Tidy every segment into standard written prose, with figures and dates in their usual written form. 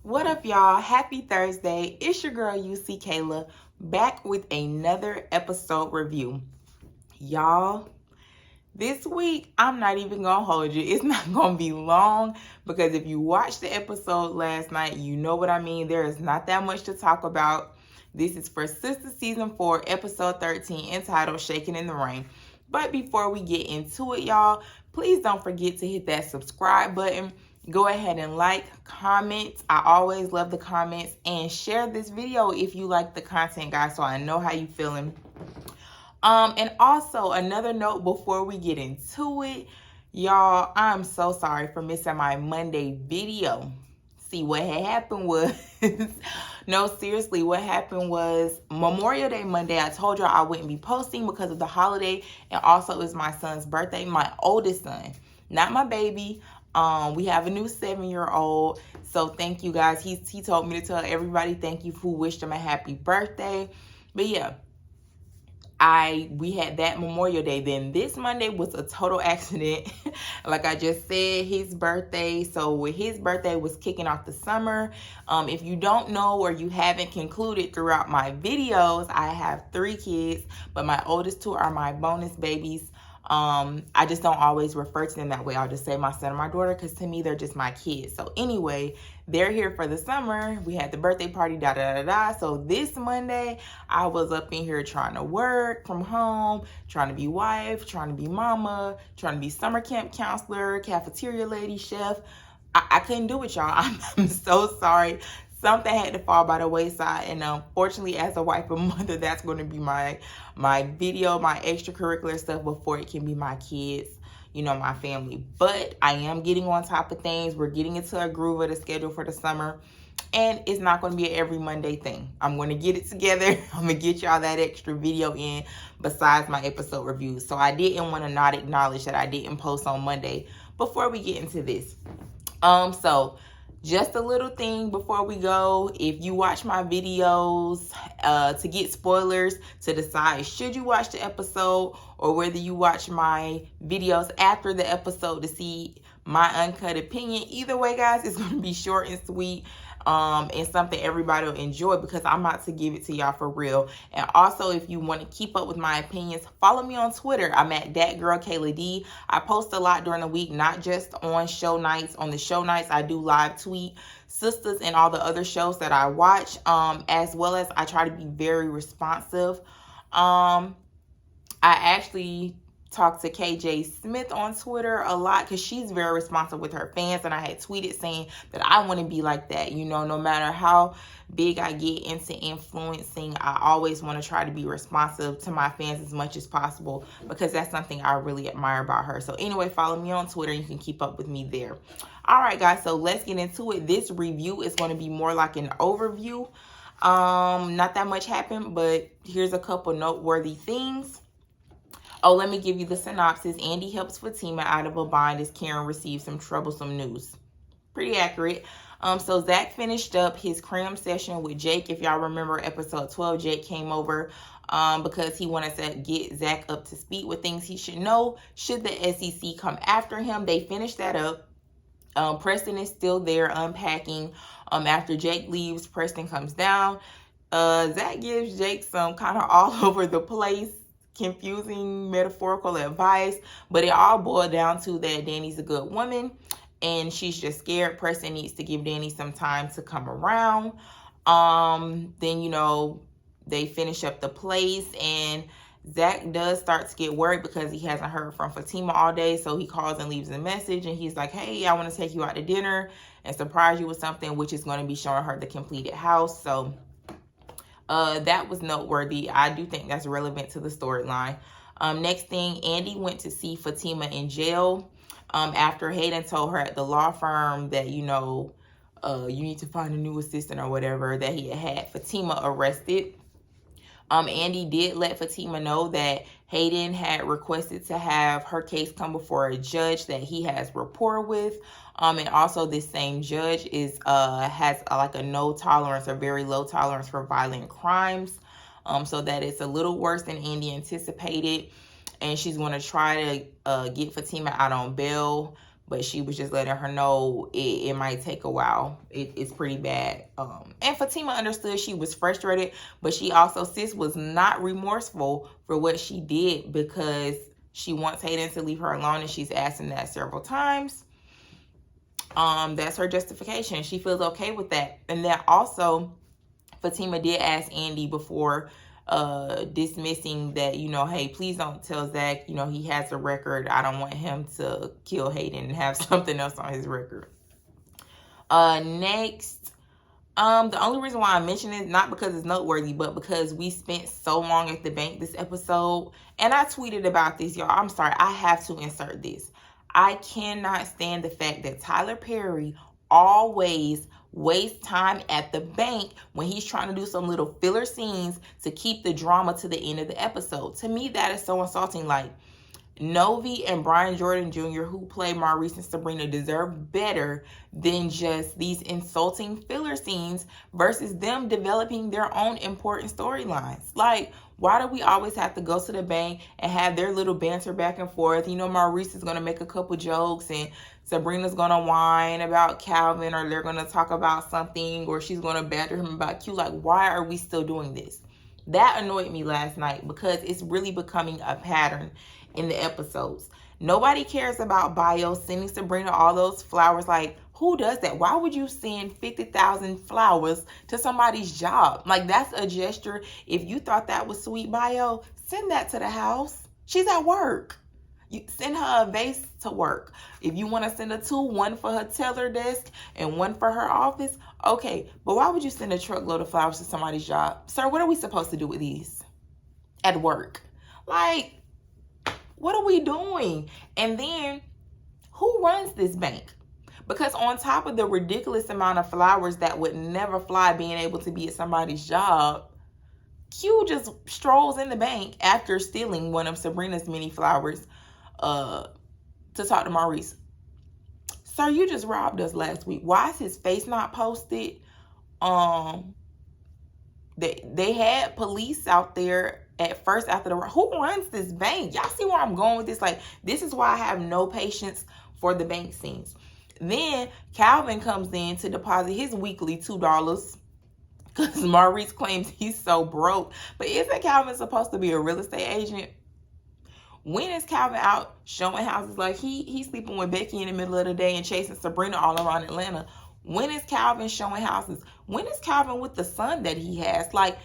What up, y'all? Happy Thursday. It's your girl, UC Kayla, back with another episode review. Y'all, this week, I'm not even going to hold you. It's not going to be long because if you watched the episode last night, you know what I mean. There is not that much to talk about. This is for Sistas Season 4, Episode 13, entitled Shaking in the Rain. But before we get into it, y'all, please don't forget to hit that subscribe button. Go ahead and like, comment. I always love the comments. And share this video if you like the content, guys, so I know how you feeling. And also, another note before we get into it, y'all, I'm so sorry for missing my Monday video. See, what had happened was, no, seriously, what happened was Memorial Day Monday, I told y'all I wouldn't be posting because of the holiday, and also it's my son's birthday, my oldest son, not my baby. We have a new 7-year-old, so thank you guys. He told me to tell everybody thank you who wished him a happy birthday. But yeah, we had that Memorial Day. Then this Monday was a total accident. Like I just said, his birthday. So with his birthday was kicking off the summer. If you don't know or you haven't concluded throughout my videos, I have 3 kids, but my oldest 2 are my bonus babies. I just don't always refer to them that way. I'll just say my son and my daughter because to me they're just my kids. So anyway, they're here for the summer. We had the birthday party, So this Monday, I was up in here trying to work from home, trying to be wife, trying to be mama, trying to be summer camp counselor, cafeteria lady, chef. I couldn't do it, y'all. I'm so sorry. Something had to fall by the wayside, and unfortunately, as a wife and mother, that's going to be my video, my extracurricular stuff before it can be my kids, my family. But I am getting on top of things. We're getting into a groove of the schedule for the summer, and it's not going to be an every Monday thing. I'm going to get it together. I'm going to get y'all that extra video in besides my episode reviews. So I didn't want to not acknowledge that I didn't post on Monday before we get into this. So just a little thing before we go. If you watch my videos to get spoilers, to decide should you watch the episode or whether you watch my videos after the episode to see my uncut opinion, either way, guys, it's going to be short and sweet. And something everybody will enjoy because I'm about to give it to y'all for real. And also, if you want to keep up with my opinions, follow me on Twitter. I'm at thatgirlKaylaD. I post a lot during the week, not just on show nights. On the show nights, I do live tweet Sistas and all the other shows that I watch, as well as I try to be very responsive. I actually talked to KJ Smith on Twitter a lot because she's very responsive with her fans, and I had tweeted saying that I want to be like that. No matter how big I get into influencing, I always want to try to be responsive to my fans as much as possible because that's something I really admire about her. So anyway, follow me on Twitter. You can keep up with me there. All right, guys, so let's get into it. This review is going to be more like an overview. Not that much happened, but here's a couple noteworthy things. Oh, let me give you the synopsis. Andy helps Fatima out of a bind as Karen receives some troublesome news. Pretty accurate. So Zach finished up his cram session with Jake. If y'all remember episode 12, Jake came over because he wanted to get Zach up to speed with things he should know should the SEC come after him. They finished that up. Preston is still there unpacking. After Jake leaves, Preston comes down. Zach gives Jake some kind of all over the place, confusing metaphorical advice, but it all boiled down to that Danny's a good woman and she's just scared. Preston needs to give Danny some time to come around. Then they finish up the place and Zach does start to get worried because he hasn't heard from Fatima all day, so he calls and leaves a message and he's like, hey, I want to take you out to dinner and surprise you with something, which is going to be showing her the completed house. So that was noteworthy. I do think that's relevant to the storyline. Next thing, Andy went to see Fatima in jail after Hayden told her at the law firm that, you need to find a new assistant or whatever, that he had Fatima arrested. Andy did let Fatima know that Hayden had requested to have her case come before a judge that he has rapport with. And also this same judge has like a no tolerance or very low tolerance for violent crimes. So that it's a little worse than Andy anticipated. And she's going to try to get Fatima out on bail. but she was just letting her know it might take a while. It's pretty bad. And Fatima understood she was frustrated, but she also, sis was not remorseful for what she did because she wants Hayden to leave her alone, and she's asking that several times. That's her justification. She feels okay with that. And then also, Fatima did ask Andy before dismissing that, hey, please don't tell Zach, he has a record. I don't want him to kill Hayden and have something else on his record. Next, the only reason why I mention it, not because it's noteworthy, but because we spent so long at the bank this episode, and I tweeted about this, y'all. I'm sorry, I have to insert this. I cannot stand the fact that Tyler Perry always wastes time at the bank when he's trying to do some little filler scenes to keep the drama to the end of the episode. To me, that is so insulting. Like, Novi and Brian Jordan Jr., who play Maurice and Sabrina, deserve better than just these insulting filler scenes versus them developing their own important storylines. Like, why do we always have to go to the bank and have their little banter back and forth? Maurice is going to make a couple jokes and Sabrina's going to whine about Calvin, or they're going to talk about something, or she's going to badger him about Q. Like, why are we still doing this? That annoyed me last night because it's really becoming a pattern in the episodes. Nobody cares about Bio sending Sabrina all those flowers. Like, who does that? Why would you send 50,000 flowers to somebody's job? Like, that's a gesture. If you thought that was sweet, Bio, send that to the house. She's at work. You send her a vase to work. If you want to send her two, one for her teller desk and one for her office, okay. But why would you send a truckload of flowers to somebody's job? Sir, what are we supposed to do with these at work? Like, what are we doing? And then, who runs this bank? Because on top of the ridiculous amount of flowers that would never fly being able to be at somebody's job, Q just strolls in the bank after stealing one of Sabrina's many flowers to talk to Maurice. Sir, you just robbed us last week. Why is his face not posted? They had police out there at first after the... Who runs this bank? Y'all see where I'm going with this? Like, this is why I have no patience for the bank scenes. Then Calvin comes in to deposit his weekly $2 because Maurice claims he's so broke. But isn't Calvin supposed to be a real estate agent? When is Calvin out showing houses? Like, he's sleeping with Becky in the middle of the day and chasing Sabrina all around Atlanta. When is Calvin showing houses? When is Calvin with the son that he has? Like,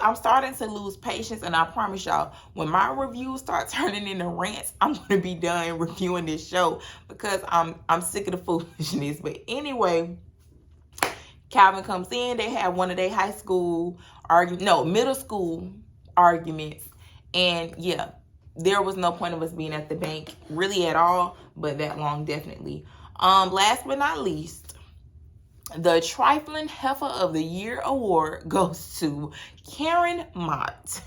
I'm starting to lose patience, and I promise y'all, when my reviews start turning into rants, I'm going to be done reviewing this show because I'm sick of the foolishness. But anyway, Calvin comes in. They have one of their middle school arguments. And yeah, there was no point of us being at the bank really at all, but that long definitely. Last but not least, the Trifling Heifer of the Year award goes to Karen Mott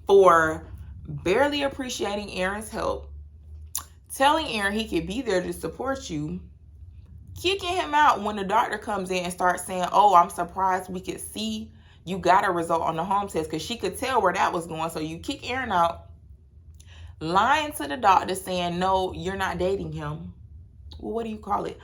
for barely appreciating Aaron's help, telling Aaron he could be there to support you, kicking him out when the doctor comes in and starts saying, oh, I'm surprised we could see you got a result on the home test, because she could tell where that was going. So you kick Aaron out, lying to the doctor saying, no, you're not dating him. Well, what do you call it?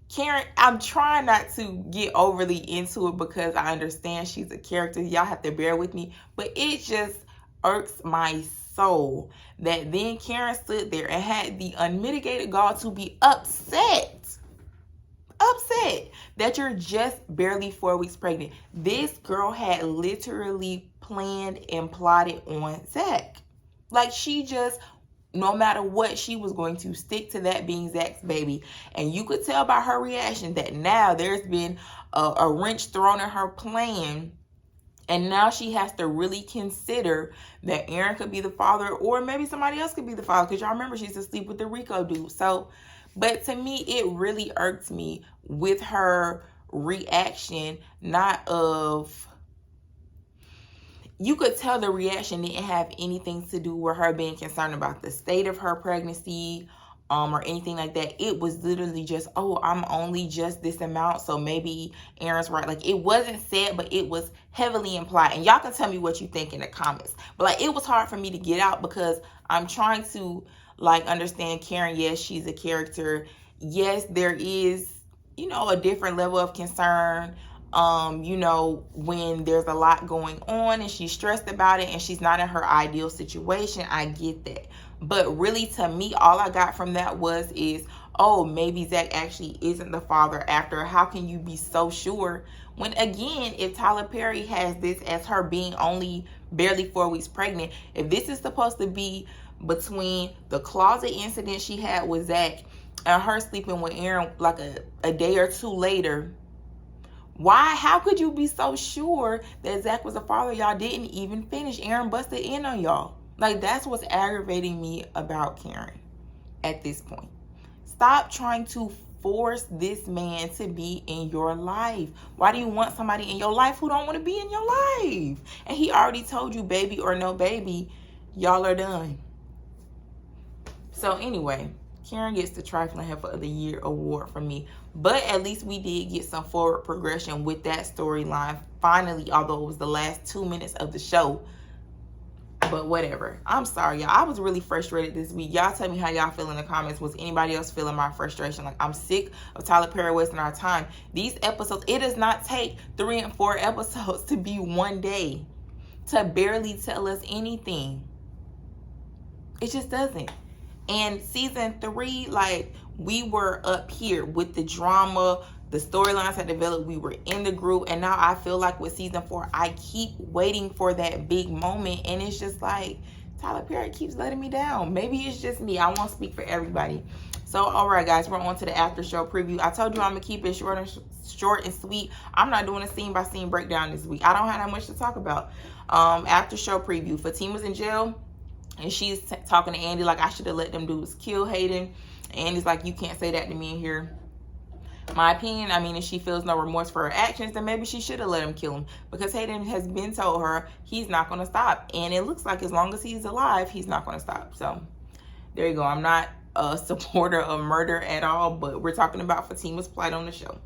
Karen, I'm trying not to get overly into it because I understand she's a character. Y'all have to bear with me. But it just irks my soul that then Karen stood there and had the unmitigated gall to be upset that you're just barely 4 weeks pregnant. This girl had literally planned and plotted on Zach. Like, she just, no matter what, she was going to stick to that being Zach's baby. And you could tell by her reaction that now there's been a wrench thrown in her plan. And now she has to really consider that Aaron could be the father, or maybe somebody else could be the father. Because y'all remember she's asleep with the Rico dude. So, but to me, it really irked me with her reaction, not of... You could tell the reaction didn't have anything to do with her being concerned about the state of her pregnancy. or anything like that. It was literally just, oh, I'm only just this amount, so maybe Aaron's right. Like, it wasn't said, but it was heavily implied. And y'all can tell me what you think in the comments. But like, it was hard for me to get out because I'm trying to like understand Karen. Yes, she's a character. Yes, there is, you know, a different level of concern, you know, when there's a lot going on and she's stressed about it and she's not in her ideal situation. I get that. But really, to me, all I got from that is, oh, maybe Zach actually isn't the father after. How can you be so sure? When, again, if Tyler Perry has this as her being only barely 4 weeks pregnant, if this is supposed to be between the closet incident she had with Zach and her sleeping with Aaron like a day or two later, how could you be so sure that Zach was a father? Y'all didn't even finish. Aaron busted in on y'all. Like, that's what's aggravating me about Karen at this point. Stop trying to force this man to be in your life. Why do you want somebody in your life who don't want to be in your life? And he already told you, baby or no baby, y'all are done. So anyway, Karen gets the Trifling Heifer of the Year award from me. But at least we did get some forward progression with that storyline. Finally, although it was the last 2 minutes of the show. But whatever. I'm sorry, y'all. I was really frustrated this week. Y'all tell me how y'all feel in the comments. Was anybody else feeling my frustration? Like, I'm sick of Tyler Perry wasting our time. These episodes, it does not take 3 and 4 episodes to be one day to barely tell us anything. It just doesn't. And season 3, like, we were up here with the drama, the storylines had developed, we were in the group, and now I feel like with season 4, I keep waiting for that big moment, and it's just like, Tyler Perry keeps letting me down. Maybe it's just me. I won't speak for everybody. So, all right, guys, we're on to the after show preview. I told you I'm gonna keep it short and sweet. I'm not doing a scene by scene breakdown this week. I don't have that much to talk about. After show preview. Fatima's in jail. And she's talking to Andy like, I should have let them dudes kill Hayden. Andy's like, you can't say that to me in here. My opinion, I mean, if she feels no remorse for her actions, then maybe she should have let him kill him. Because Hayden has been told her he's not going to stop. And it looks like as long as he's alive, he's not going to stop. So, there you go. I'm not a supporter of murder at all. But we're talking about Fatima's plight on the show.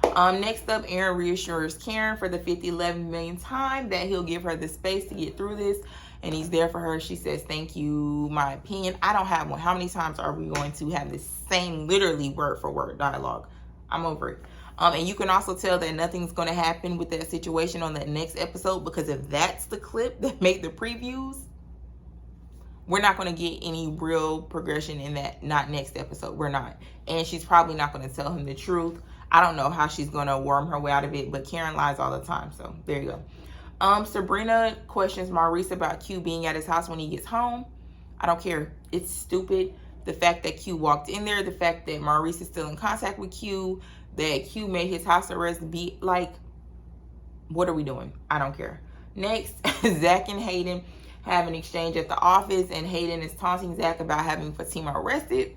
Next up, Aaron reassures Karen for the 11 millionth time that he'll give her the space to get through this. And he's there for her. She says, thank you. My opinion, I don't have one. How many times are we going to have this same literally word for word dialogue? I'm over it. And you can also tell that nothing's going to happen with that situation on that next episode, because if that's the clip that made the previews, we're not going to get any real progression in that next episode. We're not. And she's probably not going to tell him the truth. I don't know how she's going to worm her way out of it, but Karen lies all the time. So there you go. Sabrina questions Maurice about Q being at his house when he gets home. I don't care. It's stupid. The fact that Q walked in there, the fact that Maurice is still in contact with Q, that Q made his house arrest be like, what are we doing? I don't care. Next, Zach and Hayden have an exchange at the office, and Hayden is taunting Zach about having Fatima arrested.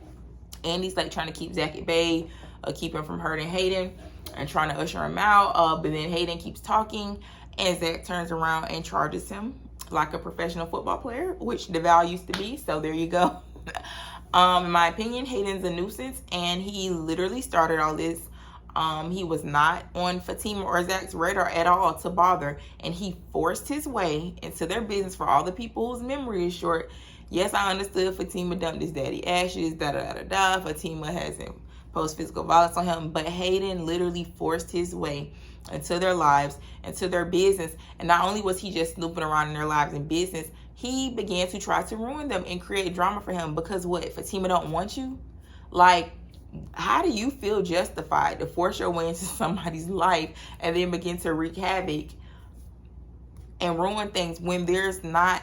Andy's like trying to keep Zach at bay, keep him from hurting Hayden and trying to usher him out. But then Hayden keeps talking, and Zach turns around and charges him like a professional football player, which DeVal used to be. So there you go. In my opinion, Hayden's a nuisance, and he literally started all this. He was not on Fatima or Zach's radar at all to bother, and he forced his way into their business. For all the people whose memory is short, yes, I understood Fatima dumped his daddy ashes, da-da-da-da-da. Fatima has imposed physical violence on him, but Hayden literally forced his way into their lives, into their business. And not only was he just snooping around in their lives and business, he began to try to ruin them and create drama for him. Because what? Fatima don't want you? Like, how do you feel justified to force your way into somebody's life and then begin to wreak havoc and ruin things when there's not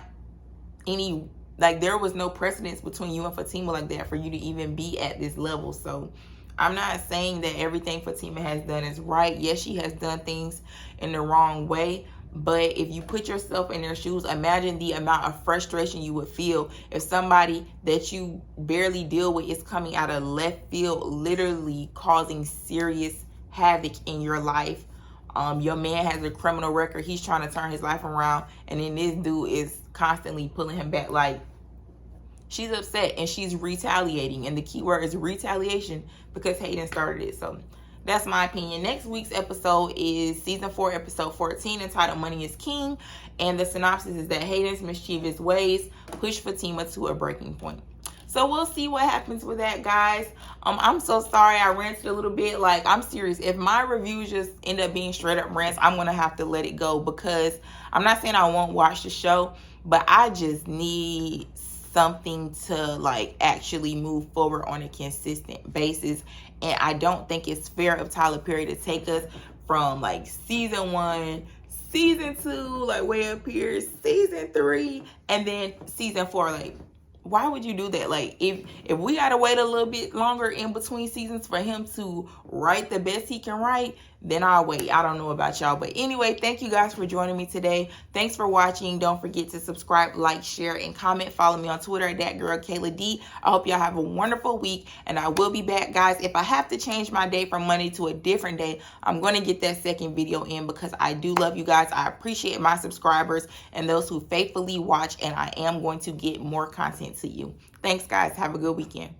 any, like, there was no precedence between you and Fatima like that for you to even be at this level? So I'm not saying that everything Fatima has done is right. Yes, she has done things in the wrong way. But if you put yourself in their shoes, imagine the amount of frustration you would feel if somebody that you barely deal with is coming out of left field, literally causing serious havoc in your life. Your man has a criminal record. He's trying to turn his life around. And then this dude is constantly pulling him back. Like, She's upset and she's retaliating. And the key word is retaliation because Hayden started it. So that's my opinion. Next week's episode is season 4, episode 14, entitled Money is King. And the synopsis is that Hayden's mischievous ways push Fatima to a breaking point. So we'll see what happens with that, guys. I'm so sorry I ranted a little bit. Like, I'm serious. If my reviews just end up being straight up rants, I'm going to have to let it go, because I'm not saying I won't watch the show, but I just need something to like actually move forward on a consistent basis. And I don't think it's fair of Tyler Perry to take us from like season 1, season 2, like way up here, season 3, and then season 4. Like, why would you do that? Like, if we gotta wait a little bit longer in between seasons for him to write the best he can write, then I'll wait. I don't know about y'all. But anyway, thank you guys for joining me today. Thanks for watching. Don't forget to subscribe, like, share, and comment. Follow me on Twitter at @ThatGirlKaylaD. I hope y'all have a wonderful week, and I will be back, guys. If I have to change my day from Monday to a different day, I'm going to get that second video in, because I do love you guys. I appreciate my subscribers and those who faithfully watch, and I am going to get more content to you. Thanks, guys. Have a good weekend.